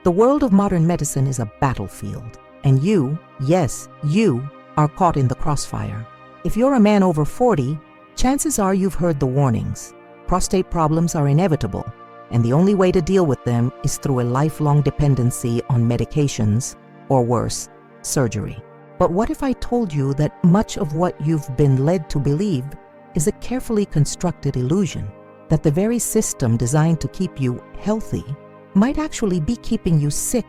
The world of modern medicine is a battlefield, and you, yes, you, are caught in the crossfire. If you're a man over 40, chances are you've heard the warnings. Prostate problems are inevitable, and the only way to deal with them is through a lifelong dependency on medications, or worse, surgery. But what if I told you that much of what you've been led to believe is a carefully constructed illusion, that the very system designed to keep you healthy might actually be keeping you sick,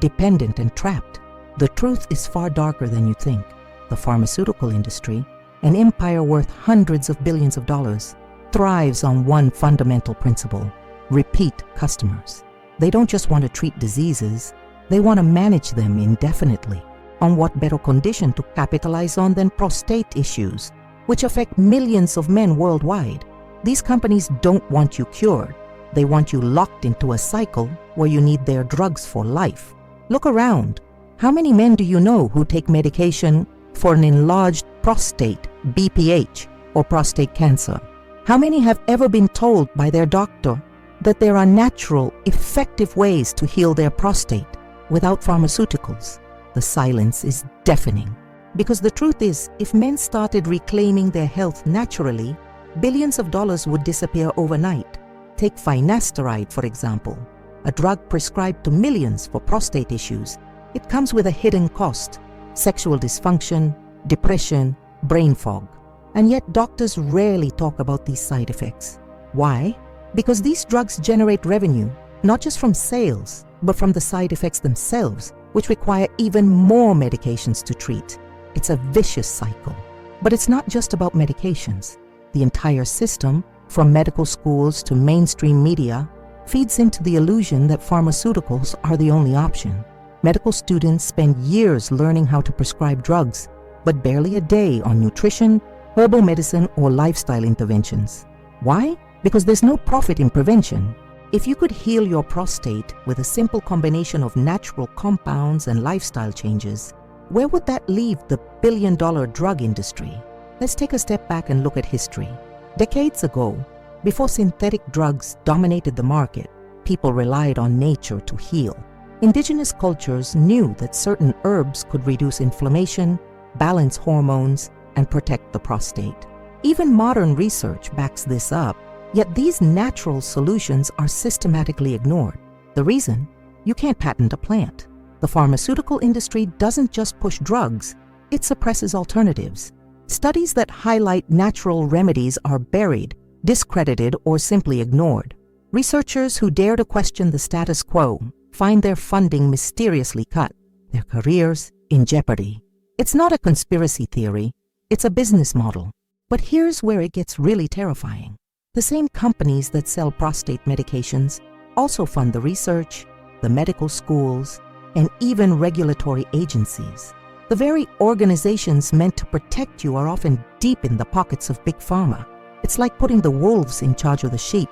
dependent, and trapped? The truth is far darker than you think. The pharmaceutical industry, an empire worth hundreds of billions of dollars, thrives on one fundamental principle: repeat customers. They don't just want to treat diseases, they want to manage them indefinitely. On what better condition to capitalize on than prostate issues, which affect millions of men worldwide? These companies don't want you cured. They want you locked into a cycle where you need their drugs for life. Look around. How many men do you know who take medication for an enlarged prostate, BPH, or prostate cancer? How many have ever been told by their doctor that there are natural, effective ways to heal their prostate without pharmaceuticals? The silence is deafening. Because the truth is, if men started reclaiming their health naturally, billions of dollars would disappear overnight. Take finasteride, for example, a drug prescribed to millions for prostate issues. It comes with a hidden cost: sexual dysfunction, depression, brain fog. And yet doctors rarely talk about these side effects. Why? Because these drugs generate revenue, not just from sales, but from the side effects themselves, which require even more medications to treat. It's a vicious cycle. But it's not just about medications. The entire system, from medical schools to mainstream media, feeds into the illusion that pharmaceuticals are the only option. Medical students spend years learning how to prescribe drugs, but barely a day on nutrition, herbal medicine, or lifestyle interventions. Why? Because there's no profit in prevention. If you could heal your prostate with a simple combination of natural compounds and lifestyle changes, where would that leave the billion-dollar drug industry? Let's take a step back and look at history. Decades ago, before synthetic drugs dominated the market, people relied on nature to heal. Indigenous cultures knew that certain herbs could reduce inflammation, balance hormones, and protect the prostate. Even modern research backs this up, yet these natural solutions are systematically ignored. The reason? You can't patent a plant. The pharmaceutical industry doesn't just push drugs, it suppresses alternatives. Studies that highlight natural remedies are buried, discredited, or simply ignored. Researchers who dare to question the status quo find their funding mysteriously cut, their careers in jeopardy. It's not a conspiracy theory, it's a business model. But here's where it gets really terrifying. The same companies that sell prostate medications also fund the research, the medical schools, and even regulatory agencies. The very organizations meant to protect you are often deep in the pockets of big pharma. It's like putting the wolves in charge of the sheep.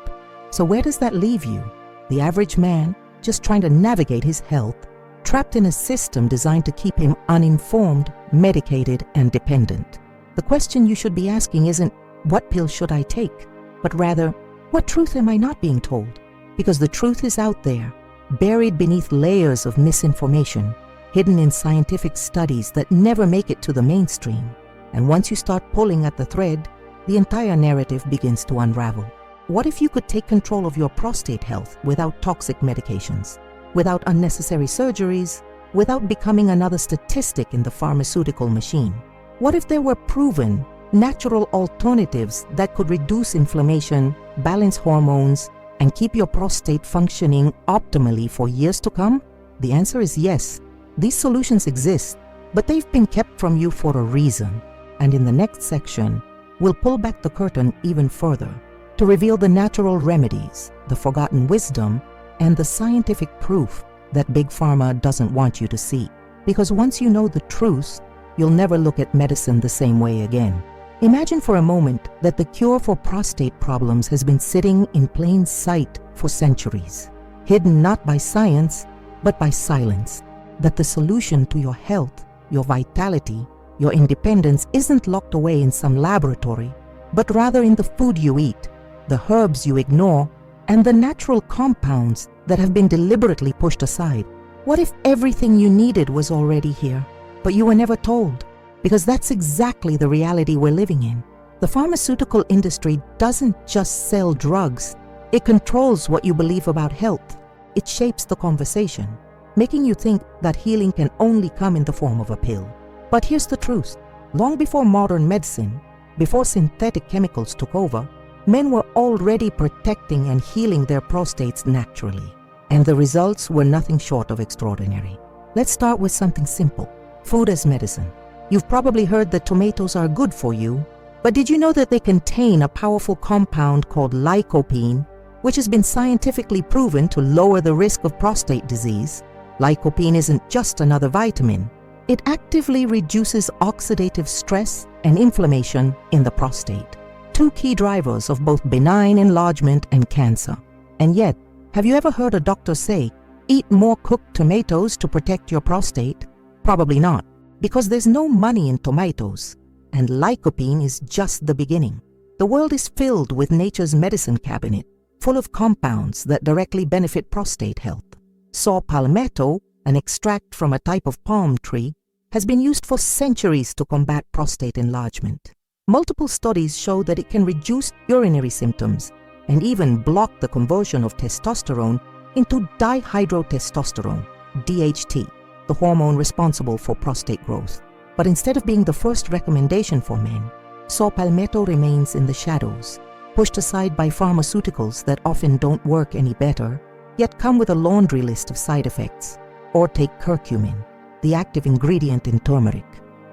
So where does that leave you? The average man, just trying to navigate his health, trapped in a system designed to keep him uninformed, medicated, and dependent. The question you should be asking isn't, what pill should I take? But rather, what truth am I not being told? Because the truth is out there, buried beneath layers of misinformation, hidden in scientific studies that never make it to the mainstream. And once you start pulling at the thread, the entire narrative begins to unravel. What if you could take control of your prostate health without toxic medications, without unnecessary surgeries, without becoming another statistic in the pharmaceutical machine? What if there were proven, natural alternatives that could reduce inflammation, balance hormones, and keep your prostate functioning optimally for years to come? The answer is yes. These solutions exist, but they've been kept from you for a reason. And in the next section, we'll pull back the curtain even further to reveal the natural remedies, the forgotten wisdom, and the scientific proof that Big Pharma doesn't want you to see. Because once you know the truth, you'll never look at medicine the same way again. Imagine for a moment that the cure for prostate problems has been sitting in plain sight for centuries, hidden not by science, but by silence. That the solution to your health, your vitality, your independence isn't locked away in some laboratory, but rather in the food you eat, the herbs you ignore, and the natural compounds that have been deliberately pushed aside? What if everything you needed was already here, but you were never told? Because that's exactly the reality we're living in. The pharmaceutical industry doesn't just sell drugs. It controls what you believe about health. It shapes the conversation, making you think that healing can only come in the form of a pill. But here's the truth. Long before modern medicine, before synthetic chemicals took over, men were already protecting and healing their prostates naturally. And the results were nothing short of extraordinary. Let's start with something simple. Food as medicine. You've probably heard that tomatoes are good for you, but did you know that they contain a powerful compound called lycopene, which has been scientifically proven to lower the risk of prostate disease? Lycopene isn't just another vitamin. It actively reduces oxidative stress and inflammation in the prostate, two key drivers of both benign enlargement and cancer. And yet, have you ever heard a doctor say, eat more cooked tomatoes to protect your prostate? Probably not, because there's no money in tomatoes, and lycopene is just the beginning. The world is filled with nature's medicine cabinet, full of compounds that directly benefit prostate health. Saw palmetto, an extract from a type of palm tree, has been used for centuries to combat prostate enlargement. Multiple studies show that it can reduce urinary symptoms and even block the conversion of testosterone into dihydrotestosterone, DHT, the hormone responsible for prostate growth. But instead of being the first recommendation for men, saw palmetto remains in the shadows, pushed aside by pharmaceuticals that often don't work any better, yet come with a laundry list of side effects. Or take curcumin, the active ingredient in turmeric.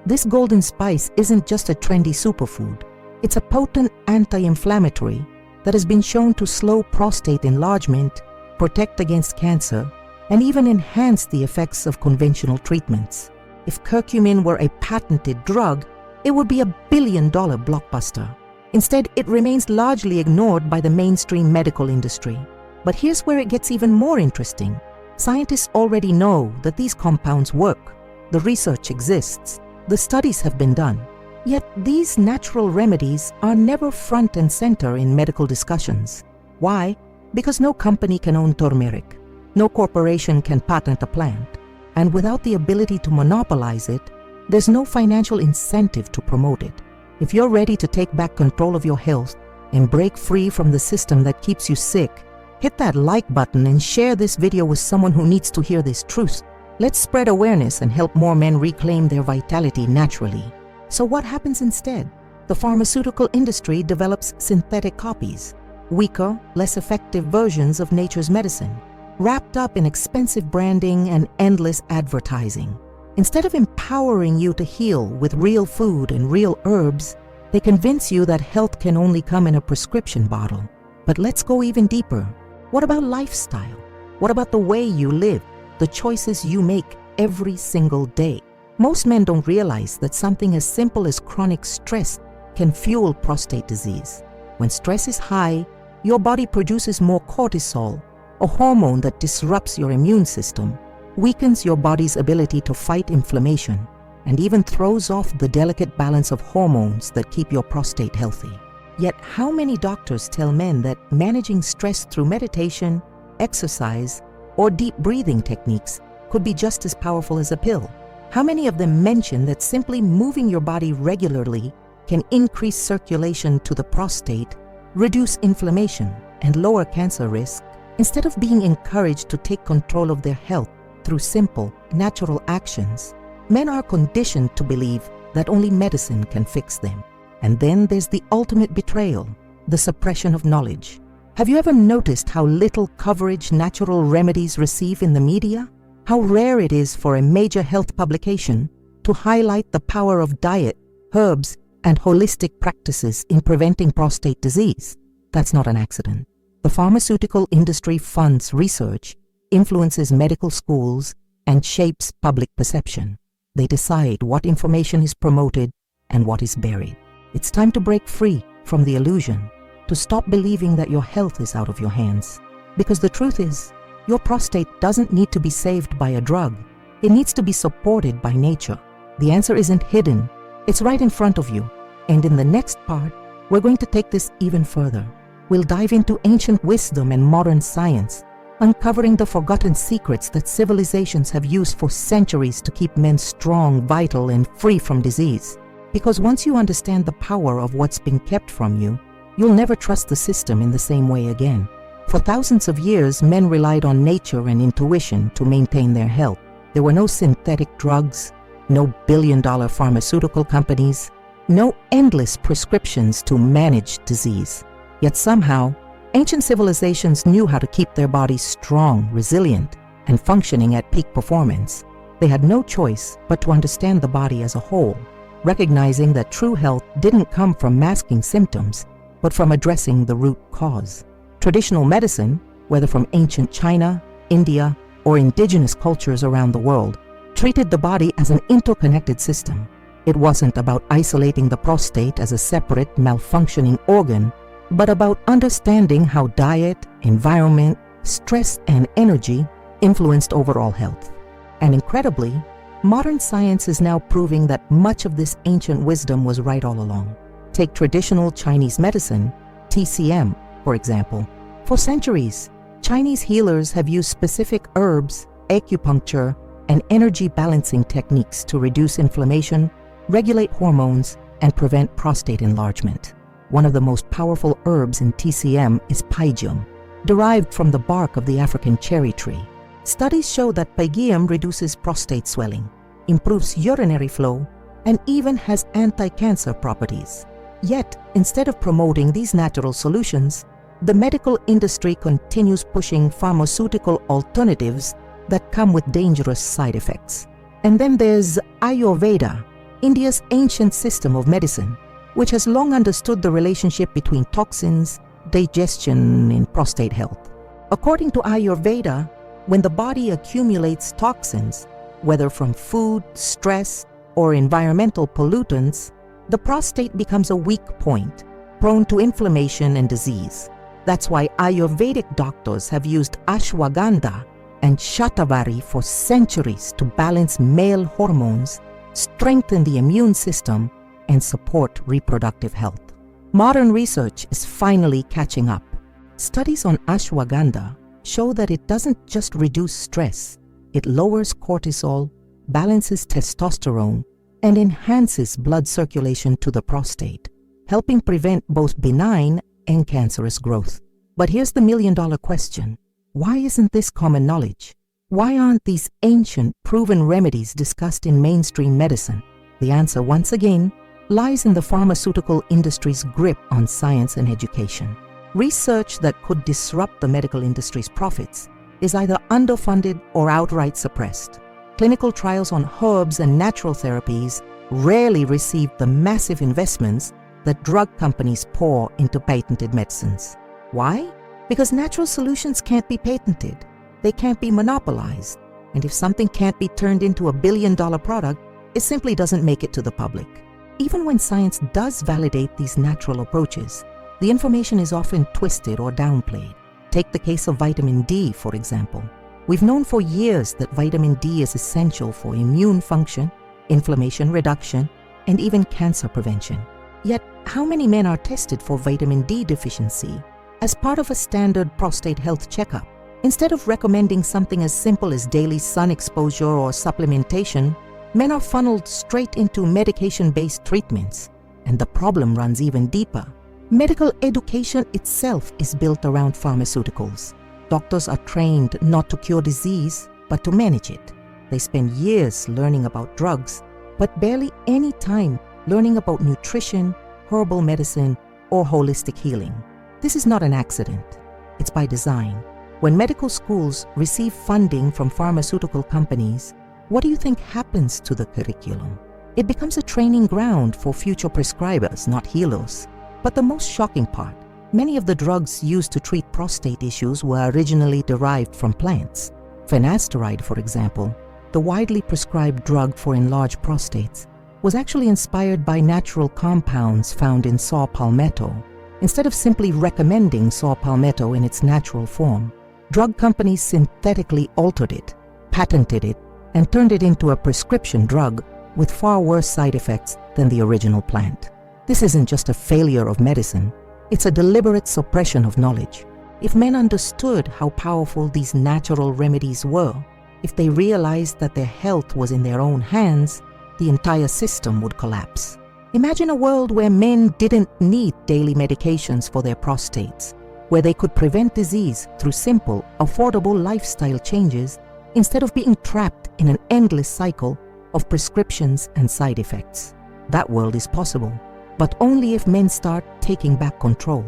This golden spice isn't just a trendy superfood. It's a potent anti-inflammatory that has been shown to slow prostate enlargement, protect against cancer, and even enhance the effects of conventional treatments. If curcumin were a patented drug, it would be $1 billion blockbuster. Instead, it remains largely ignored by the mainstream medical industry. But here's where it gets even more interesting. Scientists already know that these compounds work. The research exists. The studies have been done. Yet these natural remedies are never front and center in medical discussions. Why? Because no company can own turmeric. No corporation can patent a plant. And without the ability to monopolize it, there's no financial incentive to promote it. If you're ready to take back control of your health and break free from the system that keeps you sick, hit that like button and share this video with someone who needs to hear this truth. Let's spread awareness and help more men reclaim their vitality naturally. So what happens instead? The pharmaceutical industry develops synthetic copies, weaker, less effective versions of nature's medicine, wrapped up in expensive branding and endless advertising. Instead of empowering you to heal with real food and real herbs, they convince you that health can only come in a prescription bottle. But let's go even deeper. What about lifestyle? What about the way you live, the choices you make every single day? Most men don't realize that something as simple as chronic stress can fuel prostate disease. When stress is high, your body produces more cortisol, a hormone that disrupts your immune system, weakens your body's ability to fight inflammation, and even throws off the delicate balance of hormones that keep your prostate healthy. Yet how many doctors tell men that managing stress through meditation, exercise, or deep breathing techniques could be just as powerful as a pill? How many of them mention that simply moving your body regularly can increase circulation to the prostate, reduce inflammation, and lower cancer risk? Instead of being encouraged to take control of their health through simple, natural actions, men are conditioned to believe that only medicine can fix them. And then there's the ultimate betrayal, the suppression of knowledge. Have you ever noticed how little coverage natural remedies receive in the media? How rare it is for a major health publication to highlight the power of diet, herbs, and holistic practices in preventing prostate disease? That's not an accident. The pharmaceutical industry funds research, influences medical schools, and shapes public perception. They decide what information is promoted and what is buried. It's time to break free from the illusion, to stop believing that your health is out of your hands. Because the truth is, your prostate doesn't need to be saved by a drug. It needs to be supported by nature. The answer isn't hidden. It's right in front of you. And in the next part, we're going to take this even further. We'll dive into ancient wisdom and modern science, uncovering the forgotten secrets that civilizations have used for centuries to keep men strong, vital, and free from disease. Because once you understand the power of what's been kept from you, you'll never trust the system in the same way again. For thousands of years, men relied on nature and intuition to maintain their health. There were no synthetic drugs, no billion-dollar pharmaceutical companies, no endless prescriptions to manage disease. Yet somehow, ancient civilizations knew how to keep their bodies strong, resilient, and functioning at peak performance. They had no choice but to understand the body as a whole, recognizing that true health didn't come from masking symptoms, but from addressing the root cause. Traditional medicine, whether from ancient China, India, or indigenous cultures around the world, treated the body as an interconnected system. It wasn't about isolating the prostate as a separate, malfunctioning organ, but about understanding how diet, environment, stress, and energy influenced overall health. And incredibly, modern science is now proving that much of this ancient wisdom was right all along. Take traditional Chinese medicine, TCM, for example. For centuries, Chinese healers have used specific herbs, acupuncture, and energy balancing techniques to reduce inflammation, regulate hormones, and prevent prostate enlargement. One of the most powerful herbs in TCM is pygeum, derived from the bark of the African cherry tree. Studies show that pygeum reduces prostate swelling, improves urinary flow, and even has anti-cancer properties. Yet, instead of promoting these natural solutions, the medical industry continues pushing pharmaceutical alternatives that come with dangerous side effects. And then there's Ayurveda, India's ancient system of medicine, which has long understood the relationship between toxins, digestion, and prostate health. According to Ayurveda, when the body accumulates toxins, whether from food, stress, or environmental pollutants, the prostate becomes a weak point, prone to inflammation and disease. That's why Ayurvedic doctors have used ashwagandha and shatavari for centuries to balance male hormones, strengthen the immune system, and support reproductive health. Modern research is finally catching up. Studies on ashwagandha show that it doesn't just reduce stress, it lowers cortisol, balances testosterone, and enhances blood circulation to the prostate, helping prevent both benign and cancerous growth. But here's the million-dollar question. Why isn't this common knowledge? Why aren't these ancient, proven remedies discussed in mainstream medicine? The answer, once again, lies in the pharmaceutical industry's grip on science and education. Research that could disrupt the medical industry's profits is either underfunded or outright suppressed. Clinical trials on herbs and natural therapies rarely receive the massive investments that drug companies pour into patented medicines. Why? Because natural solutions can't be patented. They can't be monopolized. And if something can't be turned into a billion-dollar product, it simply doesn't make it to the public. Even when science does validate these natural approaches, the information is often twisted or downplayed. Take the case of vitamin D, for example. We've known for years that vitamin D is essential for immune function, inflammation reduction, and even cancer prevention. Yet, how many men are tested for vitamin D deficiency as part of a standard prostate health checkup? Instead of recommending something as simple as daily sun exposure or supplementation, men are funneled straight into medication-based treatments, and the problem runs even deeper. Medical education itself is built around pharmaceuticals. Doctors are trained not to cure disease, but to manage it. They spend years learning about drugs, but barely any time learning about nutrition, herbal medicine, or holistic healing. This is not an accident. It's by design. When medical schools receive funding from pharmaceutical companies, what do you think happens to the curriculum? It becomes a training ground for future prescribers, not healers. But the most shocking part, many of the drugs used to treat prostate issues were originally derived from plants. Finasteride, for example, the widely prescribed drug for enlarged prostates, was actually inspired by natural compounds found in saw palmetto. Instead of simply recommending saw palmetto in its natural form, drug companies synthetically altered it, patented it, and turned it into a prescription drug with far worse side effects than the original plant. This isn't just a failure of medicine, it's a deliberate suppression of knowledge. If men understood how powerful these natural remedies were, if they realized that their health was in their own hands, the entire system would collapse. Imagine a world where men didn't need daily medications for their prostates, where they could prevent disease through simple, affordable lifestyle changes instead of being trapped in an endless cycle of prescriptions and side effects. That world is possible, but only if men start taking back control.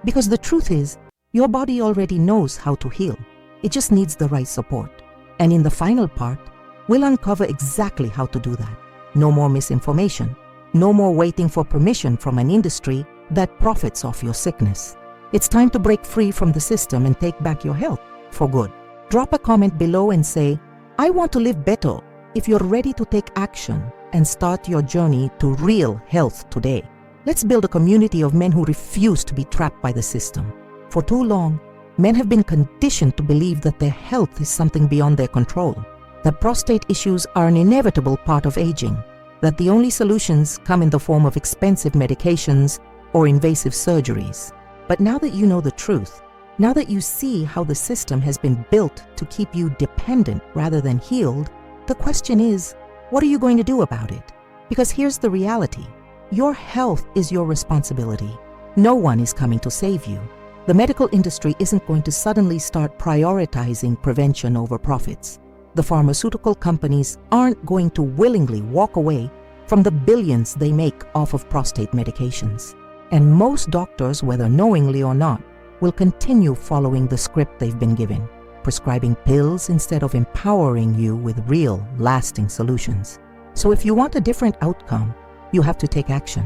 Because the truth is, your body already knows how to heal. It just needs the right support. And in the final part, we'll uncover exactly how to do that. No more misinformation. No more waiting for permission from an industry that profits off your sickness. It's time to break free from the system and take back your health for good. Drop a comment below and say, "I want to live better," if you're ready to take action and start your journey to real health today. Let's build a community of men who refuse to be trapped by the system. For too long, men have been conditioned to believe that their health is something beyond their control, that prostate issues are an inevitable part of aging, that the only solutions come in the form of expensive medications or invasive surgeries. But now that you know the truth, now that you see how the system has been built to keep you dependent rather than healed, the question is, what are you going to do about it? Because here's the reality. Your health is your responsibility. No one is coming to save you. The medical industry isn't going to suddenly start prioritizing prevention over profits. The pharmaceutical companies aren't going to willingly walk away from the billions they make off of prostate medications. And most doctors, whether knowingly or not, will continue following the script they've been given, prescribing pills instead of empowering you with real, lasting solutions. So if you want a different outcome, you have to take action.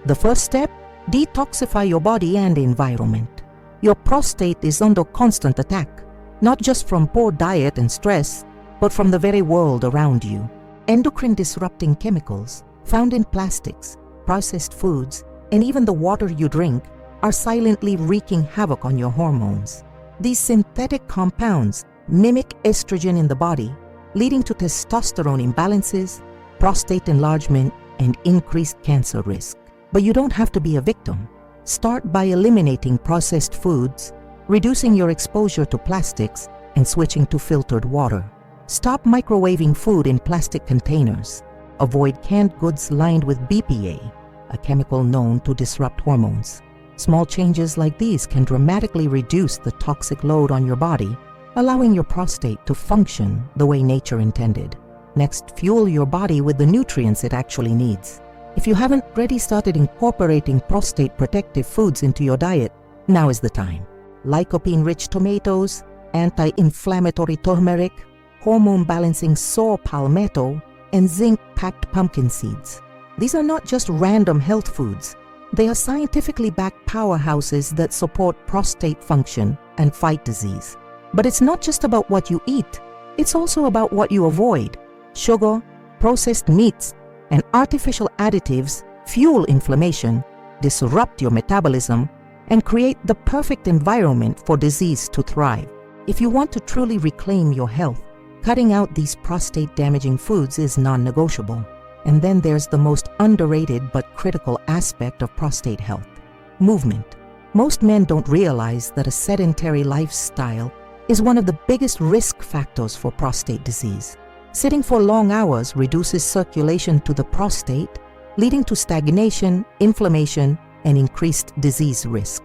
The first step, detoxify your body and environment. Your prostate is under constant attack, not just from poor diet and stress, but from the very world around you. Endocrine-disrupting chemicals found in plastics, processed foods, and even the water you drink are silently wreaking havoc on your hormones. These synthetic compounds mimic estrogen in the body, leading to testosterone imbalances, prostate enlargement, and increased cancer risk. But you don't have to be a victim. Start by eliminating processed foods, reducing your exposure to plastics, and switching to filtered water. Stop microwaving food in plastic containers. Avoid canned goods lined with BPA, a chemical known to disrupt hormones. Small changes like these can dramatically reduce the toxic load on your body, allowing your prostate to function the way nature intended. Next, fuel your body with the nutrients it actually needs. If you haven't already started incorporating prostate protective foods into your diet, now is the time. Lycopene-rich tomatoes, anti-inflammatory turmeric, hormone-balancing saw palmetto, and zinc-packed pumpkin seeds. These are not just random health foods. They are scientifically backed powerhouses that support prostate function and fight disease. But it's not just about what you eat. It's also about what you avoid. Sugar, processed meats, and artificial additives fuel inflammation, disrupt your metabolism, and create the perfect environment for disease to thrive. If you want to truly reclaim your health, cutting out these prostate-damaging foods is non-negotiable. And then there's the most underrated but critical aspect of prostate health: movement. Most men don't realize that a sedentary lifestyle is one of the biggest risk factors for prostate disease. Sitting for long hours reduces circulation to the prostate, leading to stagnation, inflammation, and increased disease risk.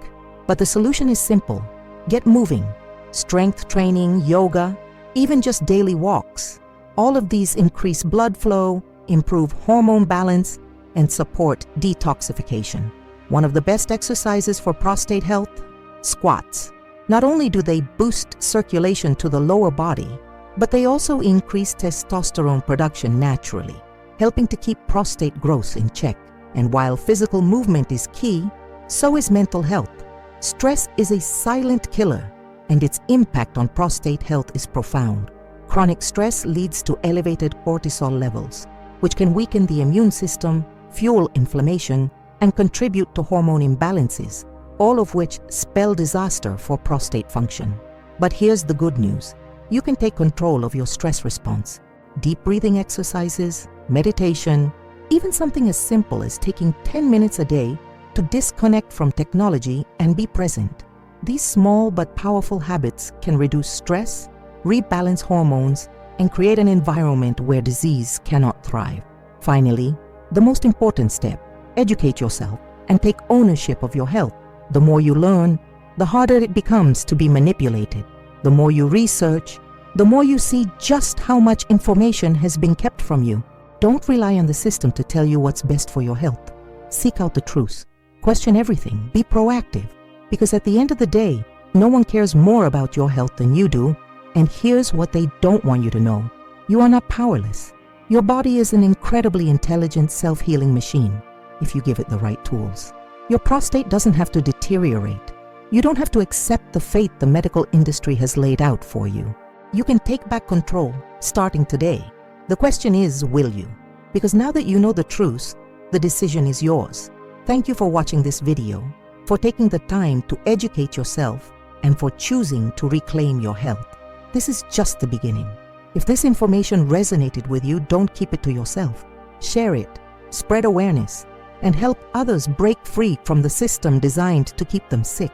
But the solution is simple. Get moving. Strength training, yoga, even just daily walks. All of these increase blood flow, improve hormone balance, and support detoxification. One of the best exercises for prostate health? Squats. Not only do they boost circulation to the lower body, but they also increase testosterone production naturally, helping to keep prostate growth in check. And while physical movement is key, so is mental health. Stress is a silent killer, and its impact on prostate health is profound. Chronic stress leads to elevated cortisol levels, which can weaken the immune system, fuel inflammation, and contribute to hormone imbalances, all of which spell disaster for prostate function. But here's the good news. You can take control of your stress response. Deep breathing exercises, meditation, even something as simple as taking 10 minutes a day to disconnect from technology and be present. These small but powerful habits can reduce stress, rebalance hormones, and create an environment where disease cannot thrive. Finally, the most important step: educate yourself and take ownership of your health. The more you learn, the harder it becomes to be manipulated. The more you research, the more you see just how much information has been kept from you. Don't rely on the system to tell you what's best for your health. Seek out the truth. Question everything. Be proactive. Because at the end of the day, no one cares more about your health than you do. And here's what they don't want you to know. You are not powerless. Your body is an incredibly intelligent, self-healing machine if you give it the right tools. Your prostate doesn't have to deteriorate. You don't have to accept the fate the medical industry has laid out for you. You can take back control starting today. The question is, will you? Because now that you know the truth, the decision is yours. Thank you for watching this video, for taking the time to educate yourself, and for choosing to reclaim your health. This is just the beginning. If this information resonated with you, don't keep it to yourself. Share it, spread awareness, and help others break free from the system designed to keep them sick.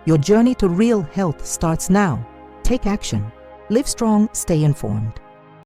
Your journey to real health starts now. Take action. Live strong, stay informed.